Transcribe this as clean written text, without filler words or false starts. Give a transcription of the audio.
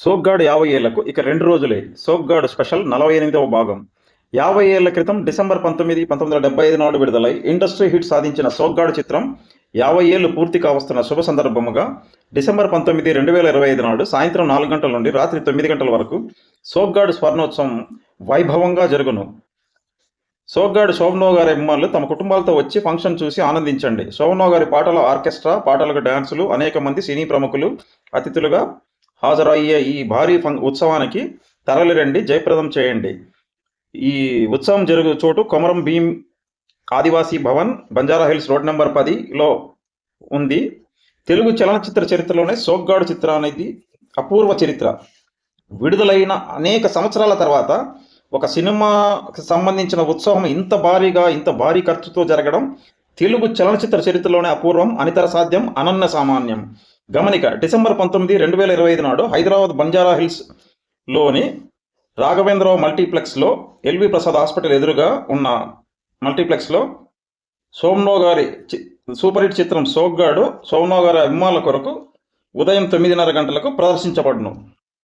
సోగ్గాడు 50 ఏళ్లకు ఇక 2 రోజులే. సోగ్గాడు స్పెషల్ 48వ భాగం. 50 ఏళ్ల క్రితం డిసెంబర్ 19, 1975 నాడు విడుదలై ఇండస్ట్రీ హిట్ సాధించిన సోగ్గాడు చిత్రం 50 ఏళ్లు పూర్తి కావస్తున్న శుభ సందర్భముగా డిసెంబర్ 19, 2025 నాడు సాయంత్రం 4 గంటల నుండి రాత్రి 9 గంటల వరకు సోగ్గాడు స్వర్ణోత్సవం వైభవంగా జరుగును. సోగ్గాడు శోభనరావు గారి అభిమానులు తమ కుటుంబాలతో వచ్చి ఫంక్షన్ చూసి ఆనందించండి. శోభనరావు గారి పాటల ఆర్కెస్ట్రా, పాటలకు డ్యాన్సులు, అనేక మంది సినీ ప్రముఖులు అతిథులుగా హాజరయ్యే ఈ భారీ ఉత్సవానికి తరలిరండి, జయప్రదం చేయండి. ఈ ఉత్సవం జరుగు చోటు Komaram Bheem Adivasi Bhavan, Banjara Hills, road number 10లో ఉంది. తెలుగు చలనచిత్ర చరిత్రలోనే సోగ్గాడు చిత్రం అనేది అపూర్వ చరిత్ర. విడుదలైన అనేక సంవత్సరాల తర్వాత ఒక సినిమాకి సంబంధించిన ఉత్సవం ఇంత భారీగా, ఇంత భారీ ఖర్చుతో జరగడం తెలుగు చలనచిత్ర చరిత్రలోనే అపూర్వం, అనితర సాధ్యం, అనన్య సామాన్యం. గమనిక: డిసెంబర్ 19, 2025 నాడు హైదరాబాద్ బంజారా హిల్స్లోని రాఘవేంద్రరావు మల్టీప్లెక్స్లో ఎల్వి ప్రసాద్ హాస్పిటల్ ఎదురుగా ఉన్న మల్టీప్లెక్స్లో శోభనరావు గారి సూపర్ హిట్ చిత్రం సోగ్గాడు శోభనరావు గారి అభిమానుల కొరకు ఉదయం 9:30 గంటలకు ప్రదర్శించబడును.